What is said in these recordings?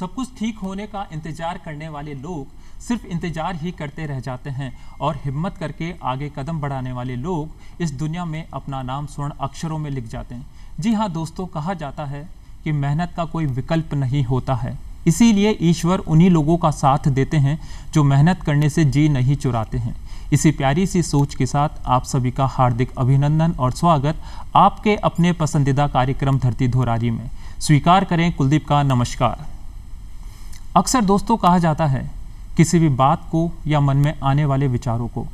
सब कुछ ठीक होने का इंतजार करने वाले लोग सिर्फ इंतजार ही करते रह जाते हैं और हिम्मत करके आगे कदम बढ़ाने वाले लोग इस दुनिया में अपना नाम स्वर्ण अक्षरों में लिख जाते हैं। जी हाँ दोस्तों, कहा जाता है कि मेहनत का कोई विकल्प नहीं होता है, इसीलिए ईश्वर उन्हीं लोगों का साथ देते हैं जो मेहनत करने से जी नहीं चुराते हैं। इसी प्यारी सी सोच के साथ आप सभी का हार्दिक अभिनंदन और स्वागत आपके अपने पसंदीदा कार्यक्रम धरती धोरारी में। स्वीकार करें कुलदीप का नमस्कार। अक्सर दोस्तों कहा जाता है किसी भी बात को या मन में आने वाले विचारों को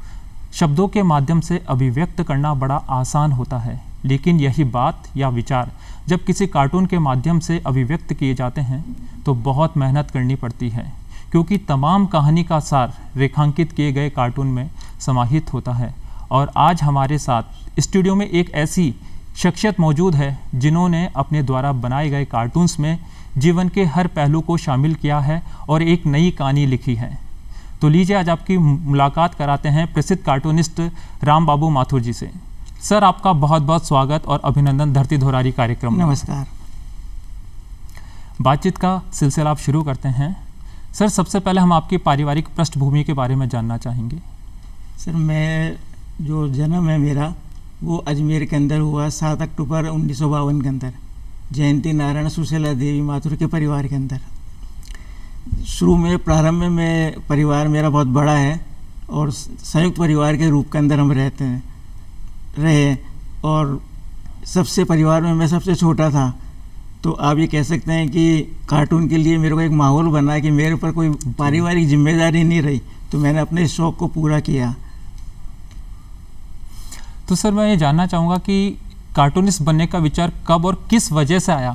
शब्दों के माध्यम से अभिव्यक्त करना बड़ा आसान होता है, लेकिन यही बात या विचार जब किसी कार्टून के माध्यम से अभिव्यक्त किए जाते हैं तो बहुत मेहनत करनी पड़ती है, क्योंकि तमाम कहानी का सार रेखांकित किए गए कार्टून में समाहित होता है। और आज हमारे साथ स्टूडियो में एक ऐसी शख्सियत मौजूद है जिन्होंने अपने द्वारा बनाए गए कार्टून्स में जीवन के हर पहलू को शामिल किया है और एक नई कहानी लिखी है। तो लीजिए आज आपकी मुलाकात कराते हैं प्रसिद्ध कार्टूनिस्ट राम बाबू माथुर जी से। सर, आपका बहुत बहुत स्वागत और अभिनंदन धरती धोरारी कार्यक्रम में। नमस्कार। बातचीत का सिलसिला आप शुरू करते हैं। सर, सबसे पहले हम आपकी पारिवारिक पृष्ठभूमि के बारे में जानना चाहेंगे। सर, मैं जो जन्म है मेरा वो अजमेर के अंदर हुआ 7 अक्टूबर 1952 के अंदर, जयंती नारायण सुशीला देवी माथुर के परिवार के अंदर। शुरू में प्रारंभ में मैं परिवार मेरा बहुत बड़ा है और संयुक्त परिवार के रूप के अंदर हम रहे और सबसे परिवार में मैं सबसे छोटा था। तो आप ये कह सकते हैं कि कार्टून के लिए मेरे को एक माहौल बना कि मेरे ऊपर कोई पारिवारिक जिम्मेदारी नहीं रही, तो मैंने अपने शौक़ को पूरा किया। तो सर, मैं ये जानना चाहूँगा कि कार्टूनिस्ट बनने का विचार कब और किस वजह से आया?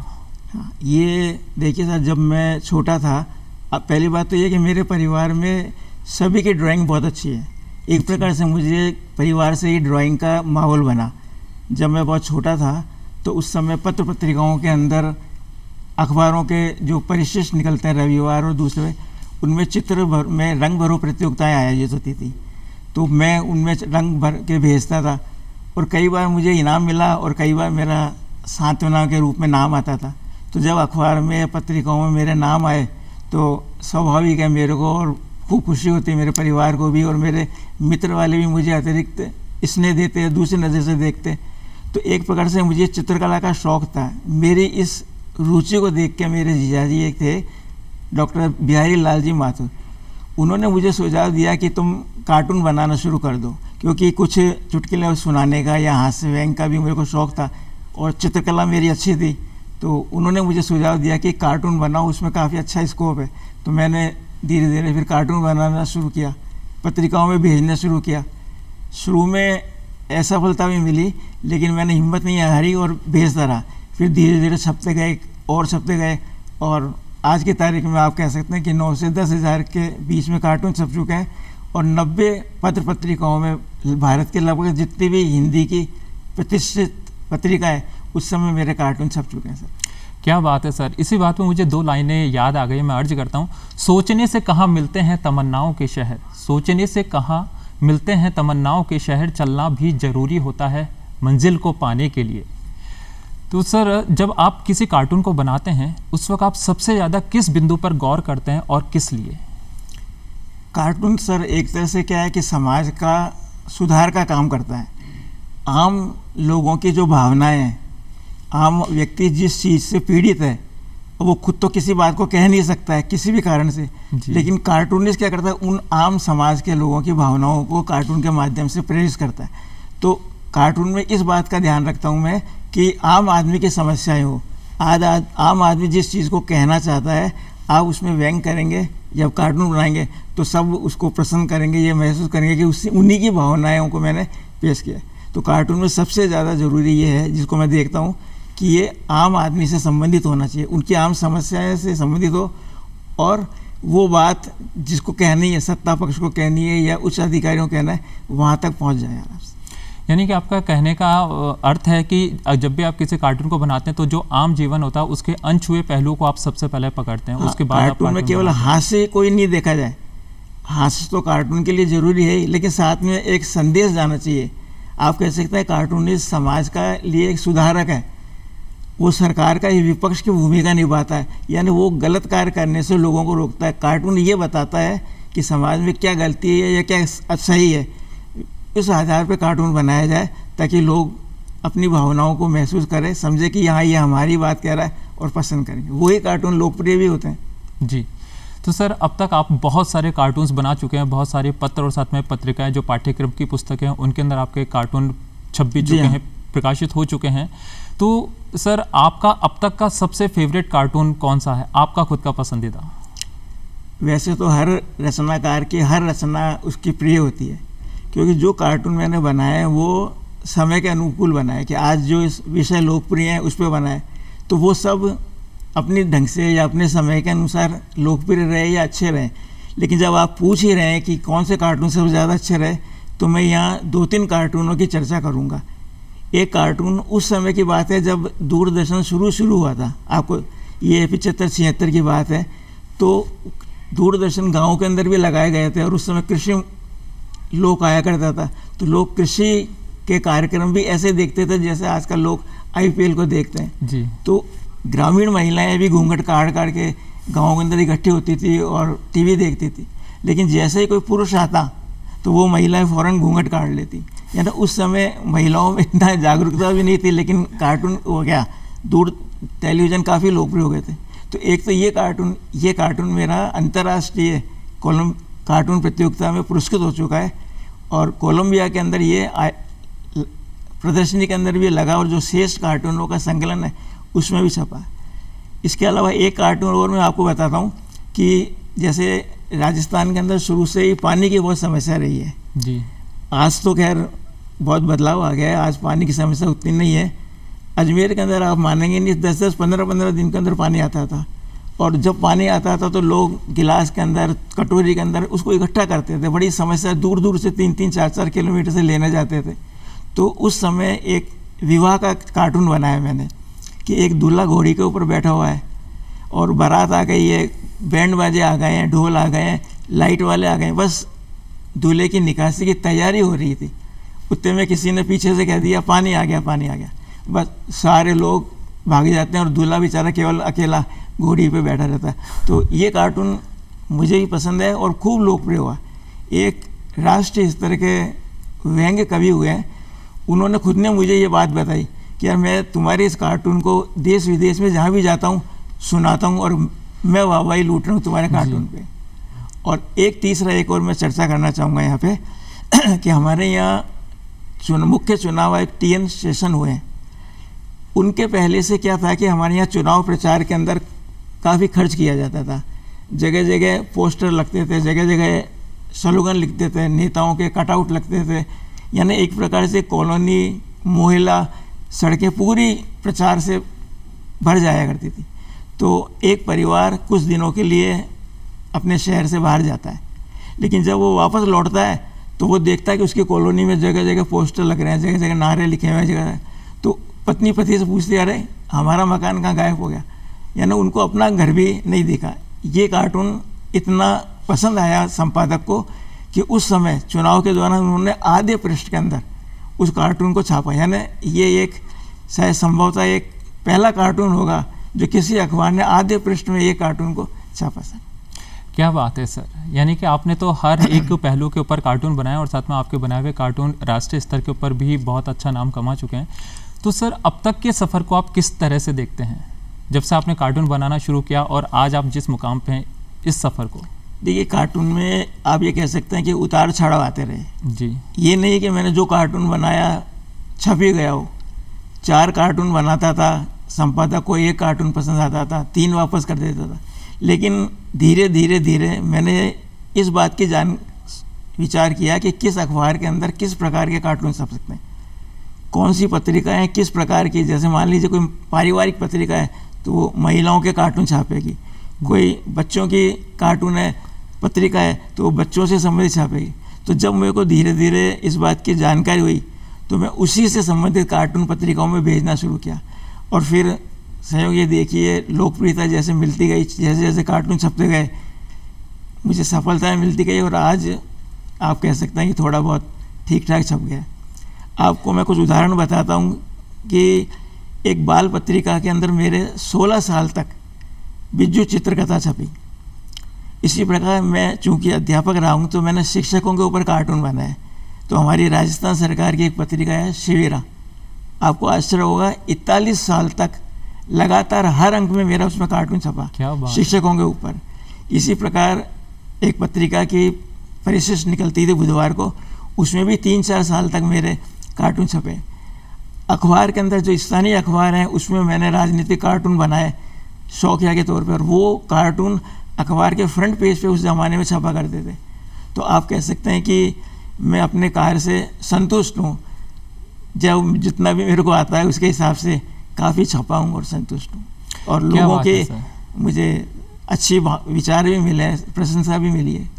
हाँ, ये देखिए सर, जब मैं छोटा था, अब पहली बात तो ये कि मेरे परिवार में सभी की ड्राइंग बहुत अच्छी है। एक प्रकार से मुझे परिवार से ही ड्राइंग का माहौल बना। जब मैं बहुत छोटा था तो उस समय पत्र पत्रिकाओं के अंदर अखबारों के जो परिशिष्ट निकलते हैं रविवार और दूसरे, उनमें चित्र भर में रंग भरो प्रतियोगिताएँ आयोजित होती थी, तो मैं उनमें रंग भर के भेजता था और कई बार मुझे इनाम मिला और कई बार मेरा सांत्वना के रूप में नाम आता था। तो जब अखबार में पत्रिकाओं में मेरे नाम आए तो स्वाभाविक है मेरे को और खूब खुशी होती है, मेरे परिवार को भी, और मेरे मित्र वाले भी मुझे अतिरिक्त स्नेह देते, दूसरी नज़र से देखते। तो एक प्रकार से मुझे चित्रकला का शौक़ था। मेरी इस रुचि को देख के मेरे जीजाजी एक थे डॉक्टर बिहारी लाल जी माथुर, उन्होंने मुझे सुझाव दिया कि तुम कार्टून बनाना शुरू कर दो, क्योंकि कुछ चुटकुले सुनाने का या हास्य व्यंग का भी मेरे को शौक़ था और चित्रकला मेरी अच्छी थी। तो उन्होंने मुझे सुझाव दिया कि कार्टून बनाओ, उसमें काफ़ी अच्छा स्कोप है। तो मैंने धीरे धीरे फिर कार्टून बनाना शुरू किया, पत्रिकाओं में भेजना शुरू किया। शुरू में असफलता भी मिली, लेकिन मैंने हिम्मत नहीं हारी और भेजता रहा। फिर धीरे धीरे छपते गए और छपते गए और आज की तारीख में आप कह सकते हैं कि 9 से 10 हज़ार के बीच में कार्टून छप चुके हैं और 90 पत्र पत्रिकाओं में भारत के लगभग जितनी भी हिंदी की प्रतिष्ठित पत्रिका है उस समय मेरे कार्टून छप चुके हैं। सर, क्या बात है सर। इसी बात में मुझे 2 लाइनें याद आ गई, मैं अर्ज करता हूँ। सोचने से कहाँ मिलते हैं तमन्नाओं के शहर, सोचने से कहाँ मिलते हैं तमन्नाओं के शहर, चलना भी ज़रूरी होता है मंजिल को पाने के लिए। तो सर, जब आप किसी कार्टून को बनाते हैं उस वक्त आप सबसे ज़्यादा किस बिंदु पर गौर करते हैं और किस लिए? कार्टून सर एक तरह से क्या है कि समाज का सुधार का काम करता है। आम लोगों की जो भावनाएं हैं, आम व्यक्ति जिस चीज़ से पीड़ित है वो खुद तो किसी बात को कह नहीं सकता है किसी भी कारण से, लेकिन कार्टूनिस्ट क्या करता है, उन आम समाज के लोगों की भावनाओं को कार्टून के माध्यम से प्रेरित करता है। तो कार्टून में इस बात का ध्यान रखता हूँ मैं कि आम आदमी की समस्याएं हो, आम आदमी जिस चीज़ को कहना चाहता है आप उसमें व्यंग करेंगे, जब कार्टून बनाएंगे तो सब उसको पसंद करेंगे, ये महसूस करेंगे कि उससे उन्हीं की भावनाओं को मैंने पेश किया। तो कार्टून में सबसे ज़्यादा ज़रूरी ये है, जिसको मैं देखता हूँ कि ये आम आदमी से संबंधित होना चाहिए, उनकी आम समस्याएं से संबंधित हो और वो बात जिसको कहनी है, सत्ता पक्ष को कहनी है या उच्च अधिकारियों को कहना है, वहाँ तक पहुँच जाए आराम से। यानी कि आपका कहने का अर्थ है कि जब भी आप किसी कार्टून को बनाते हैं तो जो आम जीवन होता है उसके अनछुए पहलू को आप सबसे पहले पकड़ते हैं। हाँ, उसके बाद कार्टून में केवल हास्य कोई नहीं देखा जाए, हास्य तो कार्टून के लिए ज़रूरी है, लेकिन साथ में एक संदेश जाना चाहिए। आप कह सकते हैं कार्टूनिस्ट समाज का लिए एक सुधारक है, वो सरकार का ही विपक्ष की भूमिका निभाता है, यानी वो गलत कार्य करने से लोगों को रोकता है। कार्टून ये बताता है कि समाज में क्या गलती है या क्या सही है, इस आधार पर कार्टून बनाया जाए ताकि लोग अपनी भावनाओं को महसूस करें, समझे कि यहाँ ये हमारी बात कह रहा है और पसंद करेंगे। वही कार्टून लोकप्रिय भी होते हैं। जी, तो सर अब तक आप बहुत सारे कार्टून्स बना चुके हैं, बहुत सारे पत्र और साथ में पत्रिकाएं जो पाठ्यक्रम की पुस्तकें हैं उनके अंदर आपके कार्टून छप भी चुके हैं, प्रकाशित हो चुके हैं। तो सर आपका अब तक का सबसे फेवरेट कार्टून कौन सा है, आपका खुद का पसंदीदा? वैसे तो हर रचनाकार की हर रचना उसकी प्रिय होती है, क्योंकि जो कार्टून मैंने बनाया है वो समय के अनुकूल बनाए कि आज जो इस विषय लोकप्रिय है उस पर बनाए, तो वो सब अपने ढंग से या अपने समय के अनुसार लोकप्रिय रहे या अच्छे रहे। लेकिन जब आप पूछ ही रहे हैं कि कौन से कार्टून सबसे ज़्यादा अच्छे रहे, तो मैं यहाँ 2-3 कार्टूनों की चर्चा करूँगा। एक कार्टून उस समय की बात है जब दूरदर्शन शुरू हुआ था, आपको ये 75-76 की बात है। तो दूरदर्शन गाँव के अंदर भी लगाए गए थे और उस समय कृषि लोक आया करता था, तो लोग कृषि के कार्यक्रम भी ऐसे देखते थे जैसे आजकल लोग IPL को देखते हैं जी। तो ग्रामीण महिलाएं भी घूंघट काट के गाँव के अंदर इकट्ठी होती थी और टीवी देखती थी। लेकिन जैसे ही कोई पुरुष आता तो वो महिलाएं फ़ौरन घूंघट काट लेती। यानी उस समय महिलाओं में इतना जागरूकता भी नहीं थी, लेकिन कार्टून हो गया, दूर टेलीविज़न काफ़ी लोकप्रिय हो गए थे। तो एक तो ये कार्टून मेरा अंतर्राष्ट्रीय कार्टून प्रतियोगिता में पुरस्कृत हो चुका है और कोलंबिया के अंदर ये प्रदर्शनी के अंदर भी लगा और जो श्रेष्ठ कार्टूनों का संकलन है उसमें भी छपा है। इसके अलावा एक कार्टून और मैं आपको बताता हूँ कि जैसे राजस्थान के अंदर शुरू से ही पानी की बहुत समस्या रही है जी। आज तो खैर बहुत बदलाव आ गया है, आज पानी की समस्या उतनी नहीं है। अजमेर के अंदर आप मानेंगे नहीं, 10-10, 15-15 दिन के अंदर पानी आता था और जब पानी आता था तो लोग गिलास के अंदर, कटोरी के अंदर उसको इकट्ठा करते थे। बड़ी समस्या, दूर दूर से 3-3, 4-4 किलोमीटर से लेने जाते थे। तो उस समय एक विवाह का कार्टून बनाया मैंने कि एक दूल्हा घोड़ी के ऊपर बैठा हुआ है और बारात आ गई है, बैंड बाजे आ गए हैं, ढोल आ गए हैं, लाइट वाले आ गए हैं, बस दूल्हे की निकासी की तैयारी हो रही थी। उतने में किसी ने पीछे से कह दिया पानी आ गया, पानी आ गया। बस सारे लोग भाग जाते हैं और दूल्हा बेचारा केवल अकेला घोड़ी पे बैठा रहता है। तो ये कार्टून मुझे भी पसंद है और खूब लोकप्रिय हुआ। एक राष्ट्रीय स्तर के व्यंग्य कवि हुए हैं, उन्होंने खुद ने मुझे ये बात बताई कि यार मैं तुम्हारे इस कार्टून को देश विदेश में जहाँ भी जाता हूँ सुनाता हूँ और मैं वाहवाही लूट रहा हूँ तुम्हारे कार्टून पे। और एक और मैं चर्चा करना चाहूँगा यहाँ पे कि हमारे यहाँ मुख्य चुनाव एक TN सेशन हुए हैं। उनके पहले से क्या था कि हमारे यहाँ चुनाव प्रचार के अंदर काफ़ी खर्च किया जाता था। जगह जगह पोस्टर लगते थे, जगह जगह स्लोगन लिखते थे, नेताओं के कटआउट लगते थे। यानी एक प्रकार से कॉलोनी, मोहल्ला, सड़कें पूरी प्रचार से भर जाया करती थी। तो एक परिवार कुछ दिनों के लिए अपने शहर से बाहर जाता है, लेकिन जब वो वापस लौटता है तो वो देखता है कि उसकी कॉलोनी में जगह जगह पोस्टर लग रहे हैं, जगह जगह नारे लिखे हुए हैं जगह। तो पत्नी पति से पूछती है, अरे हमारा मकान कहाँ गायब हो गया। यानी उनको अपना घर भी नहीं दिखा। ये कार्टून इतना पसंद आया संपादक को कि उस समय चुनाव के दौरान उन्होंने आधे पृष्ठ के अंदर उस कार्टून को छापा। यानी ये एक शायद संभवतः एक पहला कार्टून होगा जो किसी अखबार ने आधे पृष्ठ में ये कार्टून को छापा। सर क्या बात है सर, यानी कि आपने तो हर एक पहलू के ऊपर कार्टून बनाया और साथ में आपके बनाए हुए कार्टून राष्ट्रीय स्तर के ऊपर भी बहुत अच्छा नाम कमा चुके हैं। तो सर अब तक के सफ़र को आप किस तरह से देखते हैं, जब से आपने कार्टून बनाना शुरू किया और आज आप जिस मुकाम पे हैं, इस सफ़र को? देखिए, कार्टून में आप ये कह सकते हैं कि उतार चढ़ाव आते रहे जी। ये नहीं कि मैंने जो कार्टून बनाया छप ही गया हो। 4 कार्टून बनाता था, संपादक को 1 कार्टून पसंद आता था, 3 वापस कर देता था। लेकिन धीरे धीरे धीरे मैंने इस बात की विचार किया कि किस अखबार के अंदर किस प्रकार के कार्टून छप सकते हैं, कौन सी पत्रिकाएं किस प्रकार की। जैसे मान लीजिए कोई पारिवारिक पत्रिका है तो वो महिलाओं के कार्टून छापेगी, कोई बच्चों की कार्टून है पत्रिका है तो वो बच्चों से संबंधित छापेगी। तो जब मेरे को धीरे धीरे इस बात की जानकारी हुई तो मैं उसी से संबंधित कार्टून पत्रिकाओं में भेजना शुरू किया और फिर सहयोग ये देखिए लोकप्रियता जैसे मिलती गई, जैसे जैसे कार्टून छपते गए मुझे सफलताएं मिलती गई और आज आप कह सकते हैं कि थोड़ा बहुत ठीक ठाक छप गया। आपको मैं कुछ उदाहरण बताता हूँ कि एक बाल पत्रिका के अंदर मेरे 16 साल तक बिज्जू चित्रकथा छपी। इसी प्रकार मैं चूंकि अध्यापक रहा हूँ तो मैंने शिक्षकों के ऊपर कार्टून बनाए। तो हमारी राजस्थान सरकार की एक पत्रिका है शिविरा, आपको आश्चर्य होगा 41 साल तक लगातार हर अंक में मेरा उसमें कार्टून छपा, क्या बात, शिक्षकों के ऊपर। इसी प्रकार एक पत्रिका की परिशिष्ट निकलती थी बुधवार को, उसमें भी 3-4 साल तक मेरे कार्टून छपे। अखबार के अंदर जो स्थानीय अखबार हैं उसमें मैंने राजनीतिक कार्टून बनाए शौकिया के तौर पर। वो कार्टून अखबार के फ्रंट पेज पे उस ज़माने में छपा करते थे। तो आप कह सकते हैं कि मैं अपने कार्य से संतुष्ट हूँ। जब जितना भी मेरे को आता है उसके हिसाब से काफ़ी छपा हूँ और संतुष्ट हूँ। और लोगों के मुझे अच्छी विचार भी मिले हैं, प्रशंसा भी मिली है।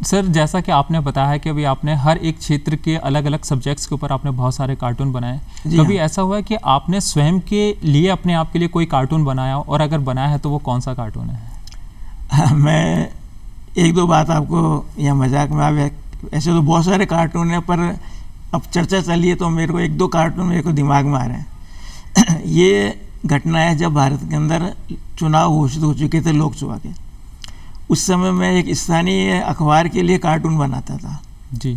सर जैसा कि आपने बताया है कि अभी आपने हर एक क्षेत्र के अलग अलग सब्जेक्ट्स के ऊपर आपने बहुत सारे कार्टून बनाए, कभी ऐसा हुआ है कि आपने स्वयं के लिए अपने आप के लिए कोई कार्टून बनाया, और अगर बनाया है तो वो कौन सा कार्टून है? मैं 1-2 बात आपको यह मजाक में आप, ऐसे तो बहुत सारे कार्टून हैं पर अब चर्चा चली है तो मेरे को 1-2 कार्टून मेरे को दिमाग में आ रहे हैं। ये घटना है जब भारत के अंदर चुनाव घोषित हो चुके थे लोकसभा के। उस समय मैं एक स्थानीय अखबार के लिए कार्टून बनाता था जी,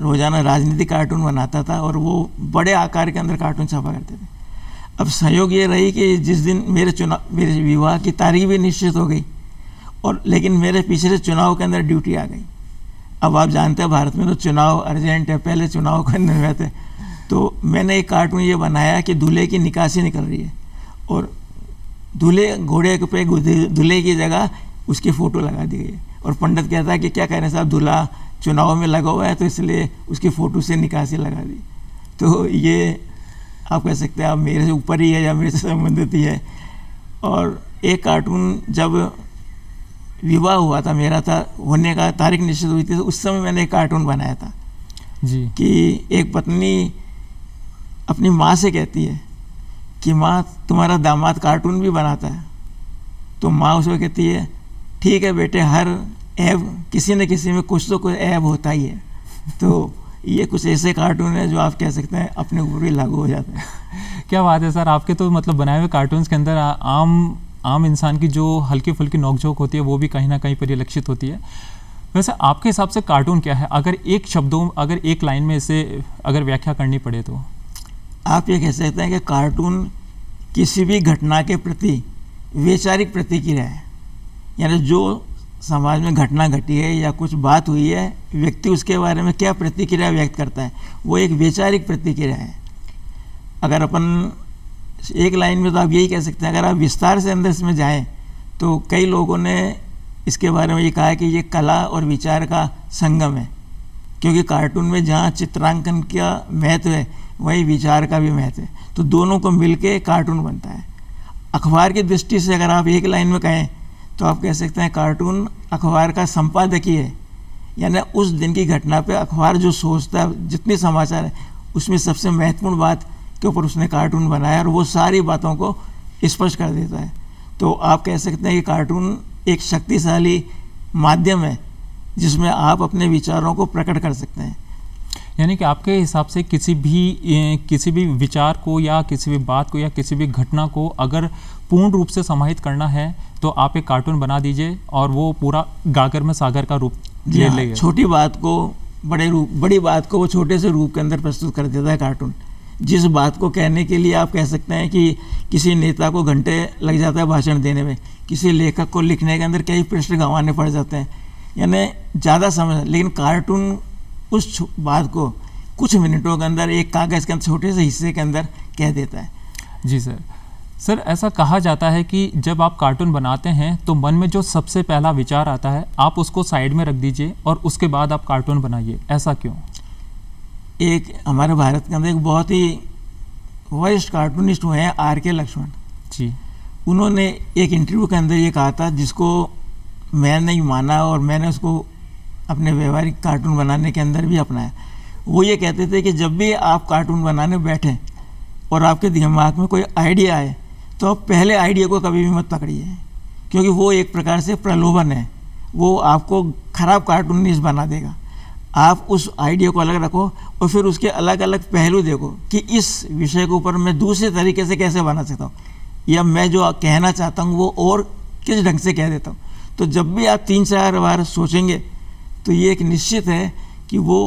रोजाना राजनीतिक कार्टून बनाता था और वो बड़े आकार के अंदर कार्टून छपा करते थे। अब संयोग ये रही कि जिस दिन मेरे विवाह की तारीख भी निश्चित हो गई, और लेकिन मेरे पीछे से चुनाव के अंदर ड्यूटी आ गई। अब आप जानते हैं भारत में तो चुनाव अर्जेंट है, पहले चुनाव करने में थे। तो मैंने एक कार्टून ये बनाया कि दूल्हे की निकासी निकल रही है और दूल्हे घोड़े पे दूल्हे की जगह उसकी फ़ोटो लगा दी गई है, और पंडित कहता है कि क्या कह रहे हैं साहब, दूल्हा चुनाव में लगा हुआ है तो इसलिए उसकी फ़ोटो से निकासी लगा दी। तो ये आप कह सकते हैं आप मेरे से ऊपर ही है या मेरे से संबंधित ही है। और एक कार्टून जब विवाह हुआ था मेरा, था होने का तारीख निश्चित हुई थी, तो उस समय मैंने एक कार्टून बनाया था जी, कि एक पत्नी अपनी माँ से कहती है कि माँ तुम्हारा दामाद कार्टून भी बनाता है। तो माँ उसको कहती है ठीक है बेटे, हर ऐब किसी न किसी में कुछ तो कुछ ऐब होता ही है। तो ये कुछ ऐसे कार्टून है जो आप कह सकते हैं अपने ऊपर भी लागू हो जाते हैं। क्या बात है सर, आपके तो मतलब बनाए हुए कार्टून्स के अंदर आम इंसान की जो हल्की फुल्की नोकझोंक होती है वो भी कहीं ना कहीं परिलक्षित होती है। वैसे आपके हिसाब से कार्टून क्या है, अगर एक लाइन में इसे अगर व्याख्या करनी पड़े तो? आप ये कह सकते हैं कि कार्टून किसी भी घटना के प्रति वैचारिक प्रतिक्रिया है। यानी जो समाज में घटना घटी है या कुछ बात हुई है, व्यक्ति उसके बारे में क्या प्रतिक्रिया व्यक्त करता है, वो एक वैचारिक प्रतिक्रिया है। अगर अपन एक लाइन में तो आप यही कह सकते हैं, अगर आप विस्तार से अंदर इसमें जाएं तो कई लोगों ने इसके बारे में ये कहा है कि ये कला और विचार का संगम है, क्योंकि कार्टून में जहाँ चित्रांकन का महत्व है वही विचार का भी महत्व है। तो दोनों को मिलके कार्टून बनता है। अखबार की दृष्टि से अगर आप एक लाइन में कहें तो आप कह सकते हैं कार्टून अखबार का संपादकीय है। यानी उस दिन की घटना पे अखबार जो सोचता है, जितने समाचार है, उसमें सबसे महत्वपूर्ण बात के ऊपर उसने कार्टून बनाया और वो सारी बातों को स्पष्ट कर देता है। तो आप कह सकते हैं कि कार्टून एक शक्तिशाली माध्यम है जिसमें आप अपने विचारों को प्रकट कर सकते हैं। यानी कि आपके हिसाब से किसी भी विचार को या किसी भी बात को या किसी भी घटना को अगर पूर्ण रूप से समाहित करना है तो आप एक कार्टून बना दीजिए और वो पूरा गागर में सागर का रूप ले लेगा। छोटी बात को बड़ी बात को वो छोटे से रूप के अंदर प्रस्तुत कर देता है कार्टून। जिस बात को कहने के लिए आप कह सकते हैं कि किसी नेता को घंटे लग जाता है भाषण देने में, किसी लेखक को लिखने के अंदर कई पृष्ठ गंवाने पड़ जाते हैं, यानी ज़्यादा समय, लेकिन कार्टून उस बात को कुछ मिनटों के अंदर एक कागज़ के अंदर छोटे से हिस्से के अंदर कह देता है। जी सर, ऐसा कहा जाता है कि जब आप कार्टून बनाते हैं तो मन में जो सबसे पहला विचार आता है आप उसको साइड में रख दीजिए और उसके बाद आप कार्टून बनाइए, ऐसा क्यों? एक हमारे भारत के अंदर एक बहुत ही वरिष्ठ कार्टूनिस्ट हुए हैं आर के लक्ष्मण जी। उन्होंने एक इंटरव्यू के अंदर ये कहा था, जिसको मैं नहीं माना और मैंने उसको अपने व्यवहारिक कार्टून बनाने के अंदर भी अपनाया। वो ये कहते थे कि जब भी आप कार्टून बनाने बैठें और आपके दिमाग में कोई आइडिया आए तो आप पहले आइडिया को कभी भी मत पकड़िए, क्योंकि वो एक प्रकार से प्रलोभन है, वो आपको खराब कार्टूनिस्ट बना देगा। आप उस आइडिया को अलग रखो और फिर उसके अलग अलग पहलू देखो कि इस विषय के ऊपर मैं दूसरे तरीके से कैसे बना सकता हूँ, या मैं जो कहना चाहता हूँ वो और किस ढंग से कह देता हूँ। तो जब भी आप 3-4 बार सोचेंगे तो ये एक निश्चित है कि वो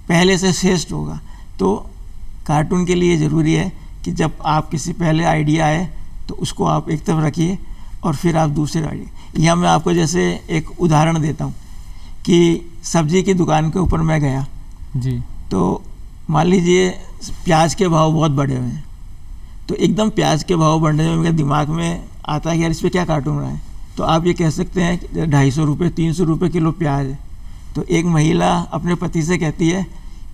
पहले से श्रेष्ठ होगा। तो कार्टून के लिए ज़रूरी है कि जब आप किसी पहले आइडिया आए तो उसको आप एक तरफ रखिए और फिर आप दूसरे आइडिया। यहाँ मैं आपको जैसे एक उदाहरण देता हूँ कि सब्जी की दुकान के ऊपर मैं गया जी, तो मान लीजिए प्याज के भाव बहुत बढ़े हुए हैं, तो एकदम प्याज के भाव बढ़ने में मेरे दिमाग में आता है कि यार इस पर क्या कार्टून रहा है। तो आप ये कह सकते हैं कि 250 रुपये 300 रुपये किलो प्याज है। तो एक महिला अपने पति से कहती है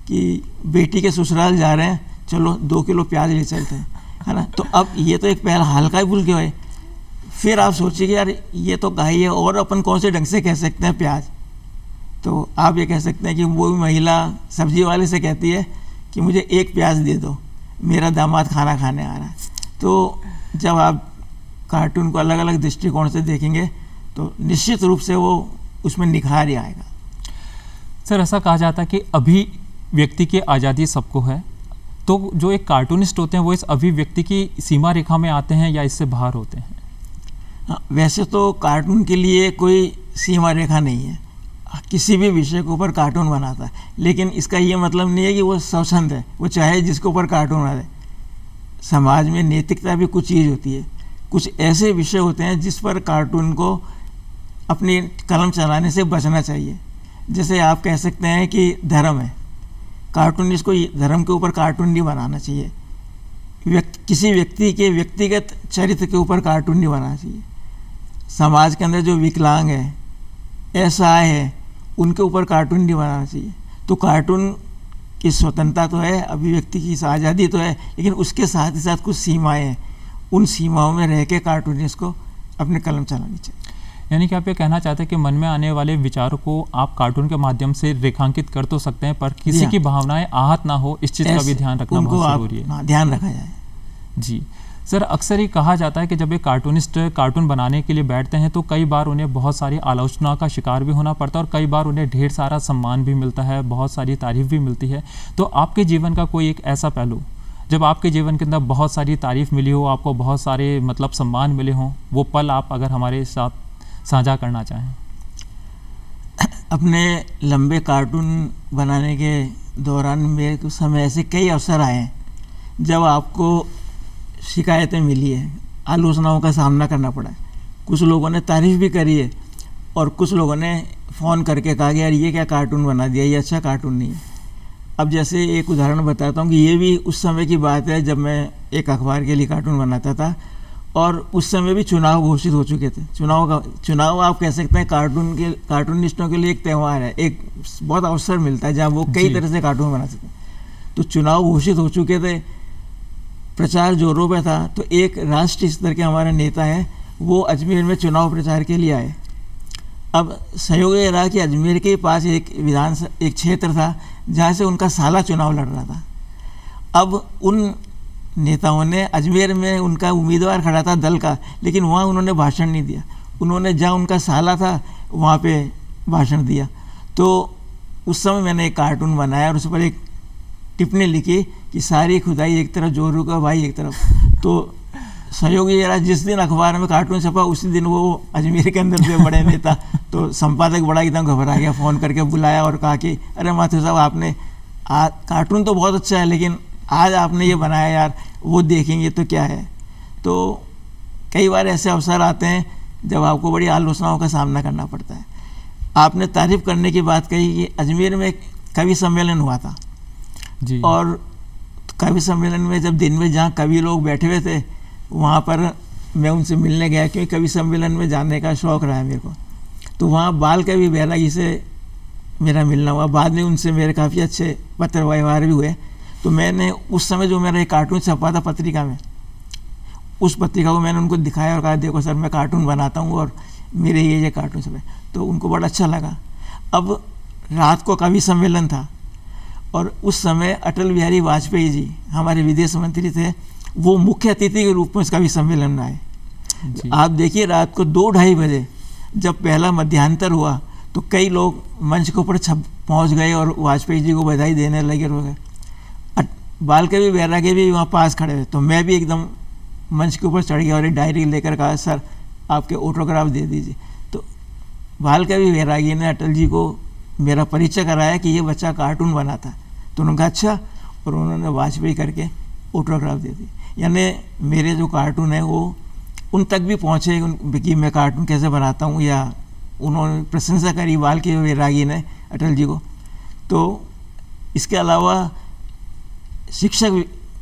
कि बेटी के ससुराल जा रहे हैं, चलो 2 किलो प्याज ले चलते हैं, है ना। तो अब ये तो एक पहला हल्का ही भूल के है। फिर आप सोचिए कि यार ये तो गाय है और अपन कौन से ढंग से कह सकते हैं प्याज। तो आप ये कह सकते हैं कि वो महिला सब्जी वाले से कहती है कि मुझे 1 प्याज दे दो, मेरा दामाद खाना खाने आ रहा है। तो जब आप कार्टून को अलग अलग दृष्टिकोण से देखेंगे तो निश्चित रूप से वो उसमें निखार ही आएगा। सर ऐसा कहा जाता है कि अभिव्यक्ति की आज़ादी सबको है, तो जो एक कार्टूनिस्ट होते हैं वो इस अभिव्यक्ति की सीमा रेखा में आते हैं या इससे बाहर होते हैं? हाँ, वैसे तो कार्टून के लिए कोई सीमा रेखा नहीं है, किसी भी विषय के ऊपर कार्टून बनाता है। लेकिन इसका ये मतलब नहीं है कि वो स्वच्छंद है, वो चाहे जिसके ऊपर कार्टून बना दे। समाज में नैतिकता भी कुछ चीज़ होती है, कुछ ऐसे विषय होते हैं जिस पर कार्टून को अपनी कलम चलाने से बचना चाहिए। जैसे आप कह सकते हैं कि धर्म है, कार्टूनिस्ट को धर्म के ऊपर कार्टून नहीं बनाना चाहिए। किसी व्यक्ति के व्यक्तिगत चरित्र के ऊपर कार्टून नहीं बनाना चाहिए। समाज के अंदर जो विकलांग है, असहाय है, उनके ऊपर कार्टून नहीं बनाना चाहिए। तो कार्टून की स्वतंत्रता तो है, अभिव्यक्ति की आज़ादी तो है, लेकिन उसके साथ ही साथ कुछ सीमाएं हैं। उन सीमाओं में रह के कार्टूनिस्ट को अपने कलम चलानी चाहिए। यानी कि आप ये कहना चाहते हैं कि मन में आने वाले विचारों को आप कार्टून के माध्यम से रेखांकित कर तो सकते हैं, पर किसी की भावनाएं आहत ना हो, इस चीज़ का भी ध्यान रखना बहुत ज़रूरी है। ध्यान रखा जाए। जी सर, अक्सर ही कहा जाता है कि जब एक कार्टूनिस्ट कार्टून बनाने के लिए बैठते हैं तो कई बार उन्हें बहुत सारी आलोचना का शिकार भी होना पड़ता है और कई बार उन्हें ढेर सारा सम्मान भी मिलता है, बहुत सारी तारीफ भी मिलती है। तो आपके जीवन का कोई एक ऐसा पहलू जब आपके जीवन के अंदर बहुत सारी तारीफ मिली हो, आपको बहुत सारे मतलब सम्मान मिले हों, वो पल आप अगर हमारे साथ साझा करना चाहें? अपने लंबे कार्टून बनाने के दौरान मेरे कुछ समय ऐसे कई अवसर आए हैं जब आपको शिकायतें मिली है, आलोचनाओं का सामना करना पड़ा है। कुछ लोगों ने तारीफ़ भी करी है और कुछ लोगों ने फ़ोन करके कहा कि यार ये क्या कार्टून बना दिया, ये अच्छा कार्टून नहीं है। अब जैसे एक उदाहरण बताता हूँ कि ये भी उस समय की बात है जब मैं एक अखबार के लिए कार्टून बनाता था और उस समय भी चुनाव घोषित हो चुके थे। चुनाव आप कह सकते हैं कार्टूनिस्टों के लिए एक त्यौहार है, एक बहुत अवसर मिलता है जहाँ वो कई तरह से कार्टून बना सकते हैं। तो चुनाव घोषित हो चुके थे, प्रचार जोरों पे था। तो एक राष्ट्रीय स्तर के हमारे नेता हैं, वो अजमेर में चुनाव प्रचार के लिए आए। अब संयोग ये रहा कि अजमेर के पास एक क्षेत्र था जहाँ से उनका साला चुनाव लड़ रहा था। अब उन नेताओं ने अजमेर में उनका उम्मीदवार खड़ा था दल का, लेकिन वहाँ उन्होंने भाषण नहीं दिया। उन्होंने जहाँ उनका साला था वहाँ पे भाषण दिया। तो उस समय मैंने एक कार्टून बनाया और उस पर एक टिप्पणी लिखी कि सारी खुदाई एक तरफ, जोरू का भाई एक तरफ। तो सहयोग ये रहा, जिस दिन अखबार में कार्टून छपा उसी दिन वो अजमेर के अंदर से बड़े नेता, तो संपादक बड़ा एकदम घबरा गया, फ़ोन करके बुलाया और कहा कि अरे माथुर साहब, आपने कार्टून तो बहुत अच्छा है लेकिन आज आपने ये बनाया यार, वो देखेंगे तो क्या है। तो कई बार ऐसे अवसर आते हैं जब आपको बड़ी आलोचनाओं का सामना करना पड़ता है। आपने तारीफ़ करने की बात कही कि अजमेर में कवि सम्मेलन हुआ था जी। और कवि सम्मेलन में जब दिन में जहाँ कवि लोग बैठे हुए थे वहाँ पर मैं उनसे मिलने गया, क्योंकि कवि सम्मेलन में जाने का शौक़ रहा है मेरे को। तो वहाँ बाल कवि बैरागी से मेरा मिलना हुआ, बाद में उनसे मेरे काफ़ी अच्छे पत्र व्यवहार भी हुए। तो मैंने उस समय जो मेरा एक कार्टून छपा था पत्रिका में, उस पत्रिका को मैंने उनको दिखाया और कहा देखो सर, मैं कार्टून बनाता हूँ और मेरे ये कार्टून छपे। तो उनको बड़ा अच्छा लगा। अब रात को कवि सम्मेलन था और उस समय अटल बिहारी वाजपेयी जी हमारे विदेश मंत्री थे, वो मुख्य अतिथि के रूप में उस कवि सम्मेलन में आए। आप देखिए रात को 2-2:30 बजे जब पहला मध्यांतर हुआ तो कई लोग मंच के ऊपर पहुँच गए और वाजपेयी जी को बधाई देने लगे हो गए। बाल के भी बैरागी भी वहाँ पास खड़े हुए, तो मैं भी एकदम मंच के ऊपर चढ़ गया और एक डायरी लेकर कहा सर आपके ऑटोग्राफ दे दीजिए। तो बाल के भी बैरागी ने अटल जी को मेरा परिचय कराया कि ये बच्चा कार्टून बनाता है, तो उन्होंने कहा अच्छा, और उन्होंने वाजपेयी करके ऑटोग्राफ दे दी। यानी मेरे जो कार्टून है वो उन तक भी पहुँचे कि मैं कार्टून कैसे बनाता हूँ, या उन्होंने प्रशंसा करी बाल के बैरागी ने अटल जी को। तो इसके अलावा शिक्षक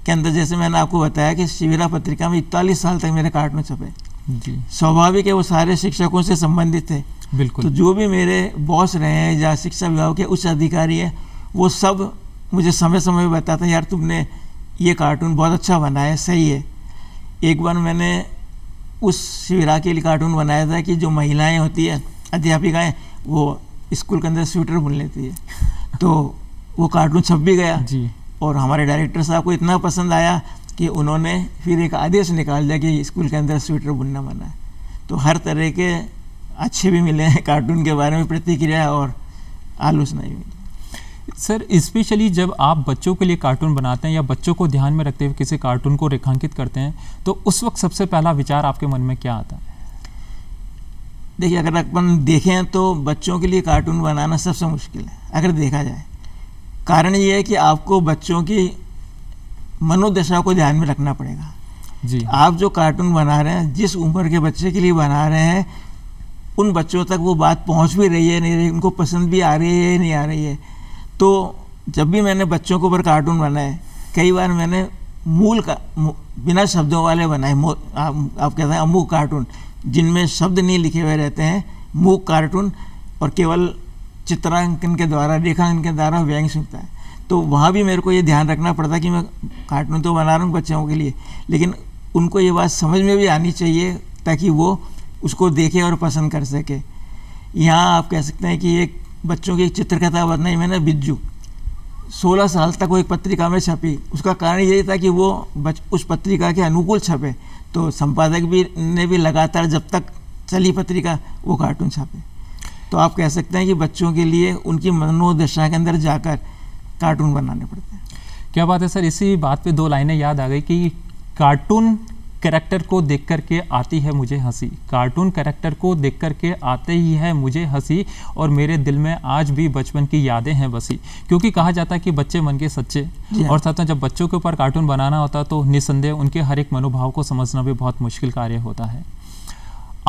के अंदर जैसे मैंने आपको बताया कि शिविरा पत्रिका में 41 साल तक मेरे कार्टून छपे जी। स्वाभाविक है वो सारे शिक्षकों से संबंधित थे। बिल्कुल। तो जो भी मेरे बॉस रहे हैं या शिक्षा विभाग के उच्च अधिकारी हैं वो सब मुझे समय समय में बताता यार तुमने ये कार्टून बहुत अच्छा बनाया है, सही है। एक बार मैंने उस शिविरा के लिए कार्टून बनाया था कि जो महिलाएं होती है अध्यापिकाएं वो स्कूल के अंदर स्वेटर बुन लेती है, तो वो कार्टून छप भी गया जी। और हमारे डायरेक्टर साहब को इतना पसंद आया कि उन्होंने फिर एक आदेश निकाल दिया कि स्कूल के अंदर स्वेटर बुनना मना है। तो हर तरह के अच्छे भी मिले हैं कार्टून के बारे में प्रतिक्रिया और आलोचना भी मिली। सर स्पेशली जब आप बच्चों के लिए कार्टून बनाते हैं या बच्चों को ध्यान में रखते हुए किसी कार्टून को रेखांकित करते हैं तो उस वक्त सबसे पहला विचार आपके मन में क्या आता है? देखिए अगर अपन देखें तो बच्चों के लिए कार्टून बनाना सबसे मुश्किल है अगर देखा जाए। कारण ये है कि आपको बच्चों की मनोदशा को ध्यान में रखना पड़ेगा जी। आप जो कार्टून बना रहे हैं जिस उम्र के बच्चे के लिए बना रहे हैं उन बच्चों तक वो बात पहुंच भी रही है नहीं रही, उनको पसंद भी आ रही है नहीं आ रही है। तो जब भी मैंने बच्चों के ऊपर कार्टून बनाए कई बार मैंने मूल का बिना शब्दों वाले बनाए, आप कहते हैं अमूक कार्टून जिनमें शब्द नहीं लिखे हुए रहते हैं, मूक कार्टून और केवल चित्रांकन के द्वारा रेखांकन के द्वारा व्यंग्य सूचता है। तो वहाँ भी मेरे को ये ध्यान रखना पड़ता कि मैं कार्टून तो बना रहा हूँ बच्चों के लिए, लेकिन उनको ये बात समझ में भी आनी चाहिए ताकि वो उसको देखे और पसंद कर सके। यहाँ आप कह सकते हैं कि एक बच्चों की एक चित्रकथा बनाई मैंने बिज्जू, 16 साल तक वो एक पत्रिका में छपी। उसका कारण यही था कि वो उस पत्रिका के अनुकूल छपे, तो संपादक भी ने भी लगातार जब तक चली पत्रिका वो कार्टून छापे। तो आप कह सकते हैं कि बच्चों के लिए उनकी मनोदशा के अंदर जाकर कार्टून बनाने पड़ते हैं। क्या बात है सर, इसी बात पे 2 लाइनें याद आ गई कि कार्टून कैरेक्टर को देख कर के आती है मुझे हंसी, कार्टून कैरेक्टर को देख कर के आते ही है मुझे हंसी और मेरे दिल में आज भी बचपन की यादें हैं बसी। क्योंकि कहा जाता है कि बच्चे मन के सच्चे, और साथ में जब बच्चों के ऊपर कार्टून बनाना होता तो निसंदेह उनके हर एक मनोभाव को समझना भी बहुत मुश्किल कार्य होता है।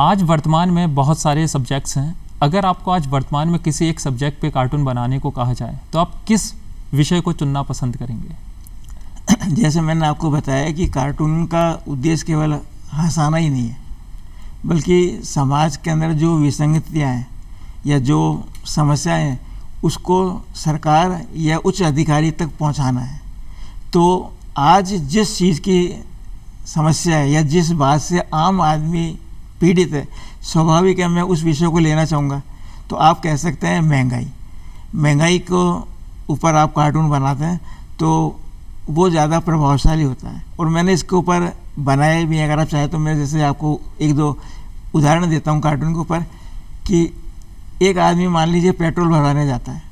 आज वर्तमान में बहुत सारे सब्जेक्ट्स हैं, अगर आपको आज वर्तमान में किसी एक सब्जेक्ट पे कार्टून बनाने को कहा जाए तो आप किस विषय को चुनना पसंद करेंगे? जैसे मैंने आपको बताया कि कार्टून का उद्देश्य केवल हंसाना ही नहीं है, बल्कि समाज के अंदर जो विसंगतियाँ हैं या जो समस्याएं हैं उसको सरकार या उच्च अधिकारी तक पहुंचाना है। तो आज जिस चीज़ की समस्या है या जिस बात से आम आदमी पीड़ित है, स्वाभाविक है मैं उस विषय को लेना चाहूँगा। तो आप कह सकते हैं महंगाई को ऊपर आप कार्टून बनाते हैं तो वो ज़्यादा प्रभावशाली होता है, और मैंने इसके ऊपर बनाए भी। अगर आप चाहें तो मैं जैसे आपको 1-2 उदाहरण देता हूँ कार्टून के ऊपर कि एक आदमी मान लीजिए पेट्रोल भरवाने जाता है,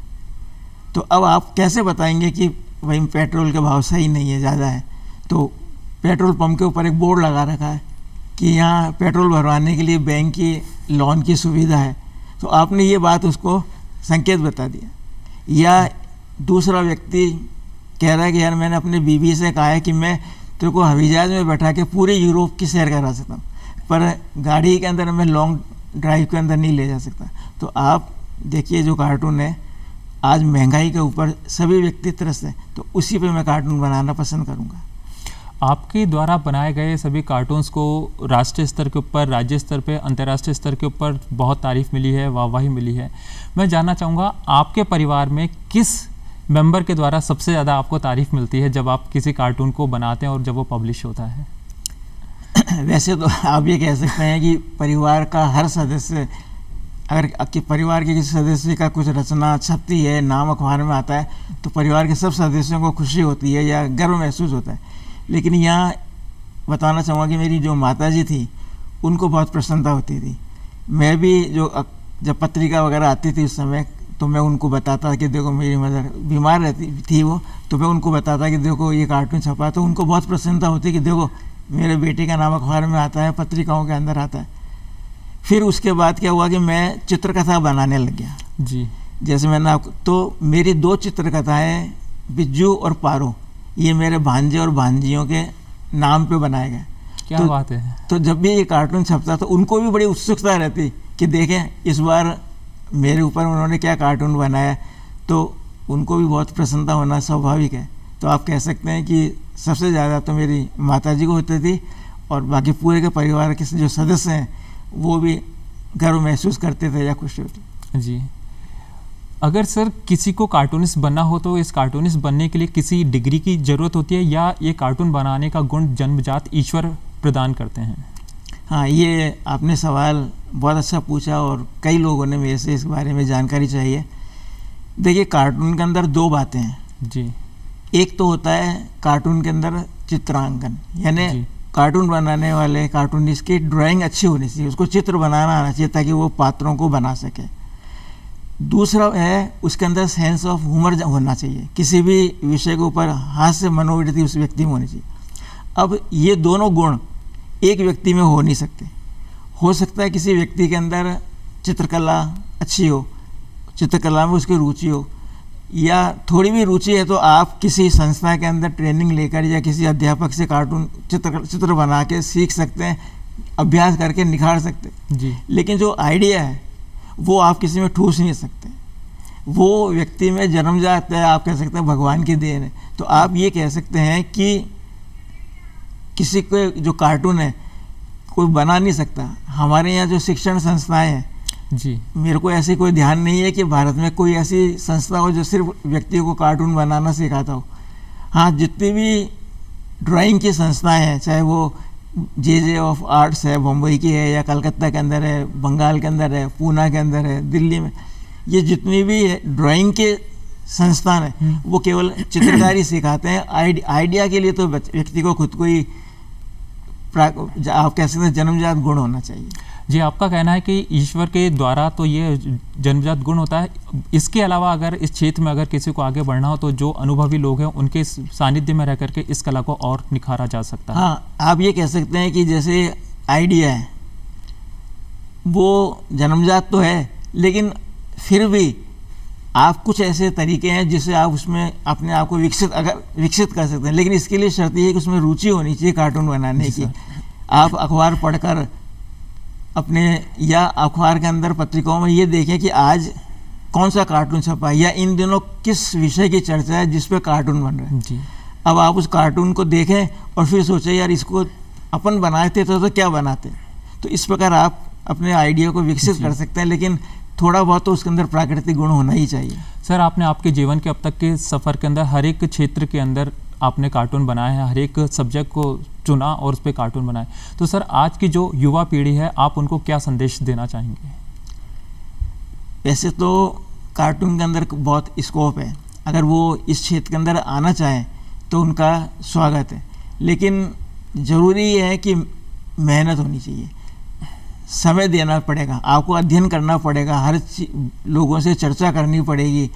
तो अब आप कैसे बताएंगे कि भाई पेट्रोल का भाव सही नहीं है, ज़्यादा है। तो पेट्रोल पंप के ऊपर एक बोर्ड लगा रखा है कि यहाँ पेट्रोल भरवाने के लिए बैंक की लोन की सुविधा है, तो आपने ये बात उसको संकेत बता दिया। या दूसरा व्यक्ति कह रहा है कि यार मैंने अपने बीवी से कहा है कि मैं तेरे को हवाई जहाज में बैठा के पूरे यूरोप की सैर करा सकता हूँ, पर गाड़ी के अंदर मैं लॉन्ग ड्राइव के अंदर नहीं ले जा सकता। तो आप देखिए जो कार्टून है आज महंगाई के ऊपर सभी व्यक्ति त्रस्त हैं, तो उसी पे मैं कार्टून बनाना पसंद करूँगा। आपके द्वारा बनाए गए सभी कार्टून्स को राष्ट्रीय स्तर के ऊपर, राज्य स्तर पे, अंतर्राष्ट्रीय स्तर के ऊपर बहुत तारीफ मिली है, वाहवाही मिली है। मैं जानना चाहूँगा आपके परिवार में किस मेंबर के द्वारा सबसे ज़्यादा आपको तारीफ मिलती है जब आप किसी कार्टून को बनाते हैं और जब वो पब्लिश होता है? वैसे तो आप ये कह सकते हैं कि परिवार का हर सदस्य, अगर आपके परिवार के किसी सदस्य का कुछ रचना छपती है, नाम अखबार में आता है, तो परिवार के सब सदस्यों को खुशी होती है या गर्व महसूस होता है। लेकिन यहाँ बताना चाहूँगा कि मेरी जो माताजी थी उनको बहुत प्रसन्नता होती थी। मैं भी जो जब पत्रिका वगैरह आती थी उस समय, तो मैं उनको बताता कि देखो मेरी मदर बीमार रहती थी वो, तो मैं उनको बताता कि देखो ये कार्टून छपा, तो उनको बहुत प्रसन्नता होती कि देखो मेरे बेटे का नाम अखबार में आता है, पत्रिकाओं के अंदर आता है। फिर उसके बाद क्या हुआ कि मैं चित्रकथा बनाने लग गया जी। जैसे मैंने आपको, तो मेरी 2 चित्रकथाएँ बिज्जू और पारो, ये मेरे भांजे और भांजियों के नाम पे बनाए गए। क्या बात है। तो जब भी ये कार्टून छपता तो उनको भी बड़ी उत्सुकता रहती कि देखें इस बार मेरे ऊपर उन्होंने क्या कार्टून बनाया, तो उनको भी बहुत प्रसन्नता होना स्वाभाविक है। तो आप कह सकते हैं कि सबसे ज़्यादा तो मेरी माताजी को होती थी, और बाकी पूरे के परिवार के जो सदस्य हैं वो भी गर्व महसूस करते थे या खुशी होती। जी। अगर सर किसी को कार्टूनिस्ट बनना हो तो इस कार्टूनिस्ट बनने के लिए किसी डिग्री की ज़रूरत होती है, या ये कार्टून बनाने का गुण जन्मजात ईश्वर प्रदान करते हैं? हाँ, ये आपने सवाल बहुत अच्छा पूछा और कई लोगों ने मेरे से इस बारे में जानकारी चाहिए। देखिए, कार्टून के अंदर 2 बातें हैं जी। एक तो होता है कार्टून के अंदर चित्रांकन, यानी कार्टून बनाने वाले कार्टूनिस्ट की ड्राइंग अच्छी होनी चाहिए, उसको चित्र बनाना आना चाहिए ताकि वो पात्रों को बना सके। दूसरा है उसके अंदर सेंस ऑफ ह्यूमर होना चाहिए, किसी भी विषय के ऊपर हास्य मनोवृत्ति उस व्यक्ति में होनी चाहिए। अब ये दोनों गुण एक व्यक्ति में हो नहीं सकते। हो सकता है किसी व्यक्ति के अंदर चित्रकला अच्छी हो, चित्रकला में उसकी रुचि हो, या थोड़ी भी रुचि है तो आप किसी संस्था के अंदर ट्रेनिंग लेकर या किसी अध्यापक से कार्टून चित्र बना के सीख सकते हैं, अभ्यास करके निखार सकते हैं जी। लेकिन जो आइडिया है वो आप किसी में ठूस नहीं सकते, वो व्यक्ति में जन्मजात है, आप कह सकते हैं भगवान की देन है। तो आप ये कह सकते हैं कि किसी को जो कार्टून है कोई बना नहीं सकता। हमारे यहाँ जो शिक्षण संस्थाएं हैं जी, मेरे को ऐसी कोई ध्यान नहीं है कि भारत में कोई ऐसी संस्था हो जो सिर्फ व्यक्ति को कार्टून बनाना सिखाता हो। हाँ, जितनी भी ड्राइंग की संस्थाएं हैं, चाहे वो जे ऑफ आर्ट्स है, मुंबई की है, या कलकत्ता के अंदर है, बंगाल के अंदर है, पूना के अंदर है, दिल्ली में, ये जितनी भी ड्राइंग के संस्थान है वो केवल चित्रकारी सिखाते हैं। आइडिया के लिए तो व्यक्ति को खुद को ही आप कह सकते हैं जन्मजात गुण होना चाहिए। जी, आपका कहना है कि ईश्वर के द्वारा तो ये जन्मजात गुण होता है। इसके अलावा अगर इस क्षेत्र में अगर किसी को आगे बढ़ना हो तो जो अनुभवी लोग हैं उनके सानिध्य में रह करके इस कला को और निखारा जा सकता है। हाँ, आप ये कह सकते हैं कि जैसे आइडिया है वो जन्मजात तो है, लेकिन फिर भी आप कुछ ऐसे तरीके हैं जिससे आप उसमें अपने आप को विकसित कर सकते हैं। लेकिन इसके लिए शर्त ये है कि उसमें रुचि होनी चाहिए कार्टून बनाने की। आप अखबार पढ़कर अपने या अखबार के अंदर पत्रिकाओं में ये देखें कि आज कौन सा कार्टून छपा है या इन दिनों किस विषय की चर्चा है जिस पे कार्टून बन रहा है जी। अब आप उस कार्टून को देखें और फिर सोचें यार इसको अपन बनाते तो क्या बनाते। तो इस प्रकार आप अपने आइडिया को विकसित कर सकते हैं, लेकिन थोड़ा बहुत तो उसके अंदर प्राकृतिक गुण होना ही चाहिए। सर, आपने आपके जीवन के अब तक के सफ़र के अंदर हर एक क्षेत्र के अंदर आपने कार्टून बनाए हैं, हर एक सब्जेक्ट को चुना और उस पर कार्टून बनाए। तो सर, आज की जो युवा पीढ़ी है आप उनको क्या संदेश देना चाहेंगे? वैसे तो कार्टून के अंदर बहुत स्कोप है, अगर वो इस क्षेत्र के अंदर आना चाहें तो उनका स्वागत है, लेकिन ज़रूरी है कि मेहनत होनी चाहिए, समय देना पड़ेगा, आपको अध्ययन करना पड़ेगा, हर लोगों से चर्चा करनी पड़ेगी,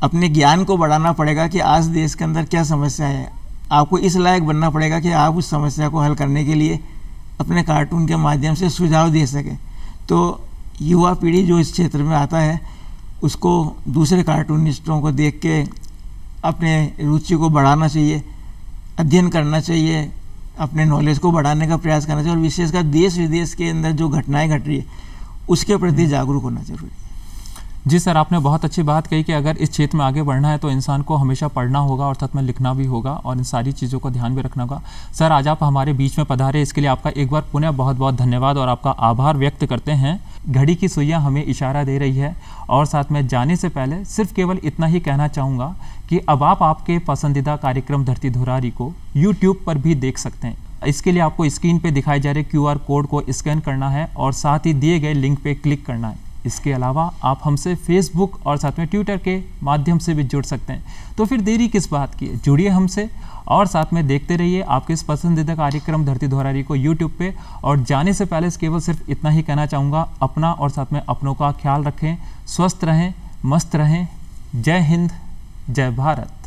अपने ज्ञान को बढ़ाना पड़ेगा कि आज देश के अंदर क्या समस्या है। आपको इस लायक बनना पड़ेगा कि आप उस समस्या को हल करने के लिए अपने कार्टून के माध्यम से सुझाव दे सकें। तो युवा पीढ़ी जो इस क्षेत्र में आता है उसको दूसरे कार्टूनिस्टों को देख के अपने रुचि को बढ़ाना चाहिए, अध्ययन करना चाहिए, अपने नॉलेज को बढ़ाने का प्रयास करना चाहिए, और विशेषकर देश विदेश के अंदर जो घटनाएं घट रही है उसके प्रति जागरूक होना जरूरी है। जी सर, आपने बहुत अच्छी बात कही कि अगर इस क्षेत्र में आगे बढ़ना है तो इंसान को हमेशा पढ़ना होगा और साथ में लिखना भी होगा और इन सारी चीज़ों को ध्यान भी रखना होगा। सर, आज आप हमारे बीच में पधारे, इसके लिए आपका एक बार पुनः बहुत बहुत धन्यवाद और आपका आभार व्यक्त करते हैं। घड़ी की सुइयां हमें इशारा दे रही है और साथ में जाने से पहले सिर्फ केवल इतना ही कहना चाहूँगा कि अब आप आपके पसंदीदा कार्यक्रम धरती धुरारी को यूट्यूब पर भी देख सकते हैं। इसके लिए आपको स्क्रीन पर दिखाए जा रहे QR कोड को स्कैन करना है और साथ ही दिए गए लिंक पर क्लिक करना है। इसके अलावा आप हमसे फेसबुक और साथ में ट्विटर के माध्यम से भी जुड़ सकते हैं। तो फिर देरी किस बात की है, जुड़िए हमसे और साथ में देखते रहिए आपके इस पसंदीदा कार्यक्रम धरती दोहरारी को यूट्यूब पे। और जाने से पहले केवल सिर्फ इतना ही कहना चाहूँगा, अपना और साथ में अपनों का ख्याल रखें, स्वस्थ रहें, मस्त रहें। जय हिंद, जय भारत।